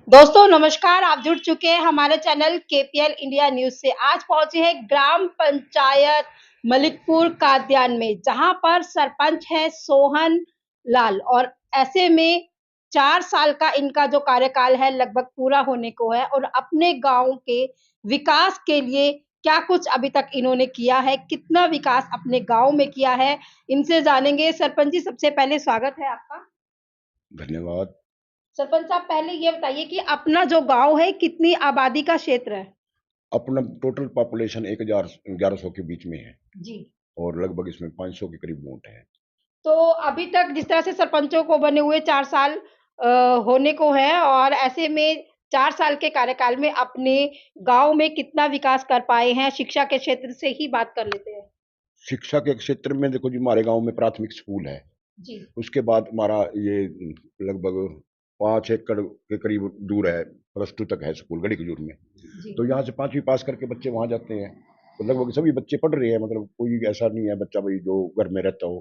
दोस्तों नमस्कार। आप जुड़ चुके हैं हमारे चैनल केपीएल इंडिया न्यूज से। आज पहुंचे हैं ग्राम पंचायत मलिकपुर काद्यान में, जहां पर सरपंच है सोहन लाल। और ऐसे में 4 साल का इनका जो कार्यकाल है लगभग पूरा होने को है, और अपने गांव के विकास के लिए क्या कुछ अभी तक इन्होंने किया है, कितना विकास अपने गांव में किया है, इनसे जानेंगे। सरपंच जी, सबसे पहले स्वागत है आपका। धन्यवाद। सरपंच साहब, पहले ये बताइए कि अपना जो गांव है कितनी आबादी का क्षेत्र है? अपना टोटल पॉपुलेशन 1000-1100 के बीच में है जी। और लगभग इसमें 500 के करीब वोट है। तो अभी तक जिस तरह से सरपंचों को बने हुए 4 साल होने को है, और ऐसे में 4 साल के कार्यकाल में अपने गांव में कितना विकास कर पाए हैं? शिक्षा के क्षेत्र से ही बात कर लेते हैं। शिक्षा के क्षेत्र में देखो जी, हमारे गांव में प्राथमिक स्कूल है। जी। उसके बाद हमारा ये लगभग 5 एकड़ के करीब दूर है, +2 तक है स्कूल गड़ी खजूर में। जी। तो यहाँ से 5वीं पास करके बच्चे वहाँ जाते हैं। तो लगभग सभी बच्चे पढ़ रहे हैं, मतलब कोई ऐसा नहीं है बच्चा भाई जो घर में रहता हो।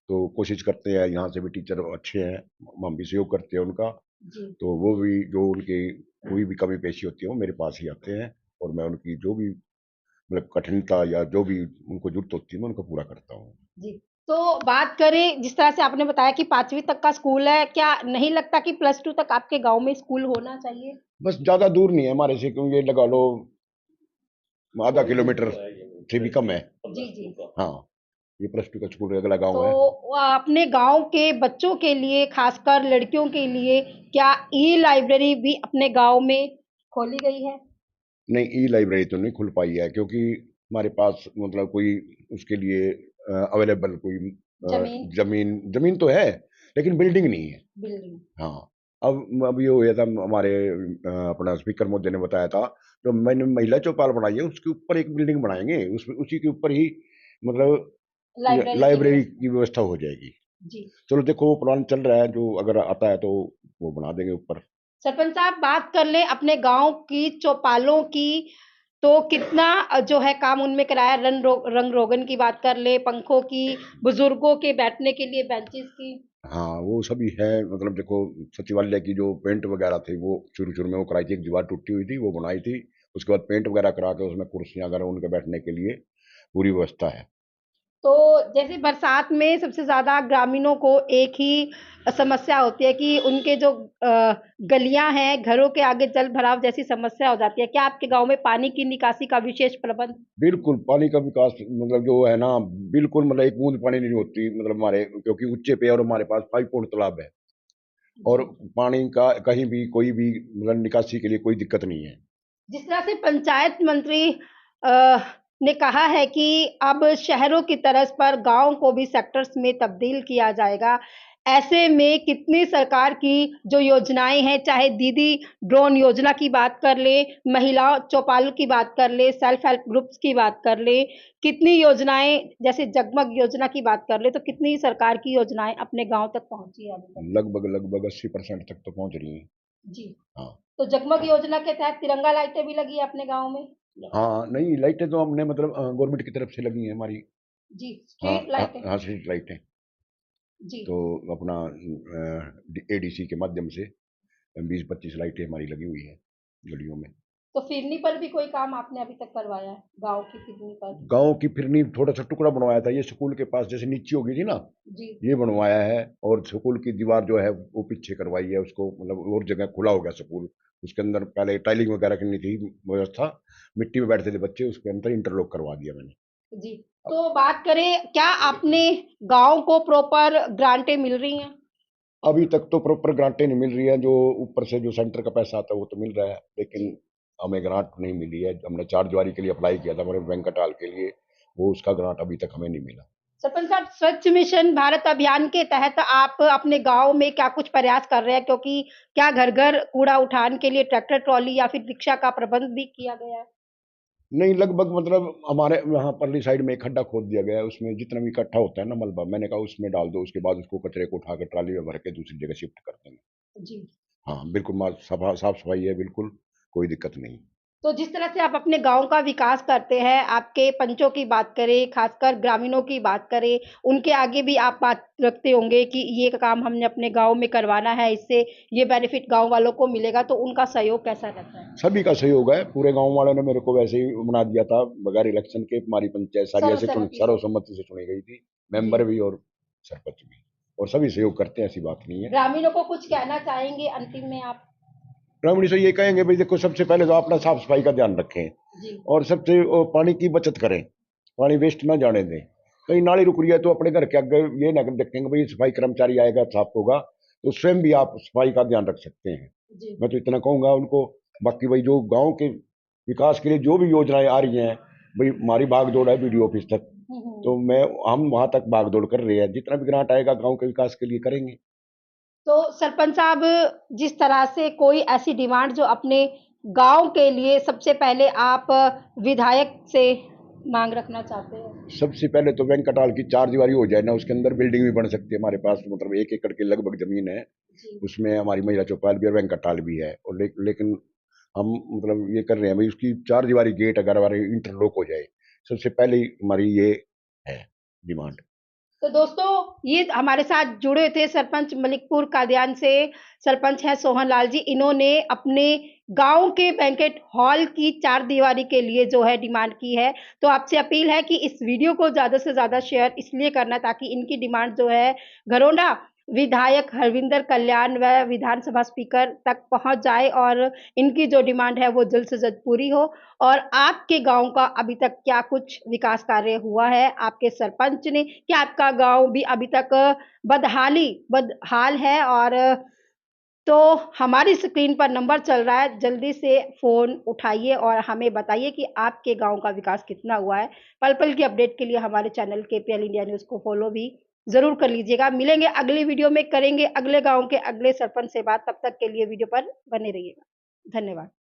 तो कोशिश करते हैं, यहाँ से भी टीचर अच्छे हैं, हम भी सहयोग करते हैं उनका। जी। तो वो भी जो उनकी कोई भी कमी पेशी होती है वो मेरे पास ही आते हैं, और मैं उनकी जो भी मतलब कठिनता या जो भी उनको जरूरत होती है मैं उनको पूरा करता हूँ। जी। तो बात करें, जिस तरह से आपने बताया कि 5वीं तक का स्कूल है, क्या नहीं लगता कि +2 तक आपके गांव में स्कूल होना चाहिए? बस ज़्यादा दूर नहीं है हमारे से, क्योंकि ये लगा लो आधा किलोमीटर से भी कम है। जी। जी। हाँ, ये +2 का स्कूल अगला गांव है। तो अपने गांव के बच्चों के लिए, खासकर लड़कियों के लिए, क्या ई लाइब्रेरी भी अपने गांव में खोली गई है? नहीं, ई लाइब्रेरी तो नहीं खुल पाई है, क्योंकि हमारे पास मतलब कोई उसके लिए अवेलेबल कोई जमीन। जमीन जमीन तो है, लेकिन बिल्डिंग नहीं है। बिल्डिंग। हाँ, अब ये हुआ था, हमारे अपना स्पीकर महोदय ने बताया था, जो मैंने महिला चौपाल बनाई है उसके ऊपर एक बिल्डिंग बनाएंगे, उसी के ऊपर ही मतलब लाइब्रेरी की लाइब्रेरी व्यवस्था। की व्यवस्था हो जाएगी। जी। चलो देखो, वो प्लान चल रहा है, जो अगर आता है तो वो बना देंगे ऊपर। सरपंच साहब, बात कर लें अपने गांव की चौपालों की, तो कितना जो है काम उनमें कराया। रंग रोगन की बात कर ले, पंखों की, बुजुर्गों के बैठने के लिए बेंचेस की। हाँ, वो सभी है। मतलब देखो, सचिवालय की जो पेंट वगैरह थी वो शुरू शुरू में वो कराई थी, एक दीवार टूटी हुई थी वो बनाई थी। उसके बाद पेंट वगैरह करा के उसमें कुर्सियां वगैरह उनके बैठने के लिए पूरी व्यवस्था है। तो जैसे बरसात में सबसे ज़्यादा ग्रामीणों को एक ही समस्या होती है कि उनके जो गलियाँ हैं, घरों के आगे जल भराव जैसी समस्या हो जाती है। क्या आपके गाँव में पानी की निकासी का विशेष प्रबंध? बिल्कुल, पानी का विकास मतलब जो है ना, बिल्कुल मतलब एक बूंद पानी नहीं होती, मतलब हमारे क्योंकि ऊंचे पे और हमारे पास 5 फुट तालाब है, और जी। पानी का कहीं भी कोई भी मतलब निकासी के लिए कोई दिक्कत नहीं है। जिस तरह से पंचायत मंत्री ने कहा है कि अब शहरों की तर्ज पर गाँव को भी सेक्टर्स में तब्दील किया जाएगा। ऐसे में कितनी सरकार की जो योजनाएँ हैं, चाहे दीदी ड्रोन योजना की बात कर लें, महिला चौपाल की बात कर लें, सेल्फ हेल्प ग्रुप्स की बात कर लें, कितनी योजनाएँ, जैसे जगमग योजना की बात कर लें, तो कितनी सरकार की योजनाएँ अपने गाँव तक पहुँची है अभी तक? लगभग लगभग 80% तक तो पहुंच रही हैं। जी। हाँ। तो जगमग योजना के तहत तिरंगा लाइटें भी लगी है अपने गाँव में? हाँ, नहीं, लाइटें तो हमने मतलब गवर्नमेंट की तरफ से लगी हैं हमारी। जी, हाँ, स्ट्रीट हाँ, लाइटें। हाँ, स्ट्रीट लाइटें। जी। तो अपना एडीसी के माध्यम से 20-25 लाइटें हमारी लगी हुई है गलियों में। तो फिरनी पर भी कोई काम आपने अभी तक करवाया है? गाँव की फिरनी पर? गांव की फिरनी थोड़ा सा टुकड़ा बनवाया था, ये स्कूल के पास जैसे नीचे होगी थी ना, जी। ये बनवाया है। और स्कूल की दीवार जो है वो पीछे करवाई है, उसको मतलब और जगह खुला हो गया स्कूल। उसके अंदर पहले टाइलिंग वगैरह की नहीं थी व्यवस्था, मिट्टी में बैठते थे बच्चे, उसके अंदर इंटरलॉक करवा दिया मैंने। जी। तो बात करें, क्या अपने गाँव को प्रॉपर ग्रांटें मिल रही हैं? अभी तक तो प्रॉपर ग्रांटें नहीं मिल रही है, जो ऊपर से जो सेंटर का पैसा आता है वो तो मिल रहा है, जी। लेकिन हमें ग्रांट नहीं मिली है। हमने चार दीवारी के लिए अप्लाई किया था हमारे वेंकट हॉल के लिए, वो उसका ग्रांट अभी तक हमें नहीं मिला। सरपंच साहब, स्वच्छ मिशन भारत अभियान के तहत आप अपने गाँव में क्या कुछ प्रयास कर रहे हैं? क्योंकि क्या घर-घर कूड़ा उठान के लिए ट्रैक्टर ट्रॉली या फिर रिक्शा का प्रबंध भी किया गया है? नहीं, लगभग मतलब हमारे यहाँ परली साइड में एक खड्डा खोद दिया गया है, उसमें जितना भी इकट्ठा होता है ना मलबा, मैंने कहा उसमें डाल दो, उसके बाद उसको कचरे को उठा के ट्राली में भर के दूसरी जगह शिफ्ट कर देंगे। जी। हाँ, बिल्कुल साफ सफाई है, बिल्कुल कोई दिक्कत नहीं। तो जिस तरह से आप अपने गाँव का विकास करते हैं, आपके पंचों की बात करें, खासकर ग्रामीणों की बात करें, उनके आगे भी आप बात रखते होंगे कि ये काम हमने अपने गाँव में करवाना है, इससे ये बेनिफिट गाँव वालों को मिलेगा, तो उनका सहयोग कैसा रहता है? सभी का सहयोग है, पूरे गाँव वालों ने मेरे को वैसे ही बना दिया था, बगैर इलेक्शन के हमारी पंचायत सारी ऐसे सर्वसम्मति से। सर्वसम्मति से चुनी गई थी, जी। मेंबर भी और सरपंच भी। और सभी सहयोग करते हैं, ऐसी बात नहीं है। ग्रामीणों को कुछ कहना चाहेंगे अंतिम में आप? ग्रामीण से ये कहेंगे भाई देखो, सबसे पहले तो अपना साफ सफाई का ध्यान रखें, जी। और सबसे पानी की बचत करें, पानी वेस्ट ना जाने दें। कहीं नाली रुक रही है तो अपने घर के आगे ये ना देखेंगे भाई सफाई कर्मचारी आएगा साफ होगा, तो स्वयं भी आप सफाई का ध्यान रख सकते हैं। जी। मैं तो इतना कहूंगा उनको। बाकी भाई जो गांव के विकास के लिए जो भी योजनाएं आ रही हैं, भाई हमारी भाग दौड़ है बीडीओ ऑफिस तक, तो हम वहां तक भाग दौड़ कर रहे हैं, जितना भी ग्रांट आएगा गांव के विकास के लिए करेंगे। तो सरपंच साहब, जिस तरह से कोई ऐसी डिमांड जो अपने गाँव के लिए सबसे पहले आप विधायक से माँग रखना चाहते हैं? सबसे पहले तो वेंकटाल की चार दीवारी हो जाए ना, उसके अंदर बिल्डिंग भी बन सकती है। हमारे पास मतलब 1 एकड़ के लगभग जमीन है, जी। उसमें हमारी महिला चौपाल भी है, वेंकटाल भी है। और लेकिन हम मतलब ये कर रहे हैं भाई, उसकी चार दीवारी गेट अगर हमारे इंटरलॉक हो जाए, सबसे पहले ही हमारी ये है डिमांड। तो दोस्तों, ये हमारे साथ जुड़े थे सरपंच मलिकपुर कादियान से, सरपंच हैं सोहन लाल जी। इन्होंने अपने गाँव के बैंकेट हॉल की चार दीवारी के लिए जो है डिमांड की है। तो आपसे अपील है कि इस वीडियो को ज़्यादा से ज़्यादा शेयर इसलिए करना ताकि इनकी डिमांड जो है घरोंडा विधायक हरविंदर कल्याण व विधानसभा स्पीकर तक पहुंच जाए और इनकी जो डिमांड है वो जल्द से जल्द पूरी हो। और आपके गाँव का अभी तक क्या कुछ विकास कार्य हुआ है, आपके सरपंच ने, क्या आपका गाँव भी अभी तक बदहाल है? और तो हमारी स्क्रीन पर नंबर चल रहा है, जल्दी से फ़ोन उठाइए और हमें बताइए कि आपके गाँव का विकास कितना हुआ है। पल-पल की अपडेट के लिए हमारे चैनल केपीएल इंडिया न्यूज़ को फ़ॉलो भी ज़रूर कर लीजिएगा। मिलेंगे अगली वीडियो में, करेंगे अगले गाँव के अगले सरपंच से बात, तब तक के लिए वीडियो पर बने रहिएगा। धन्यवाद।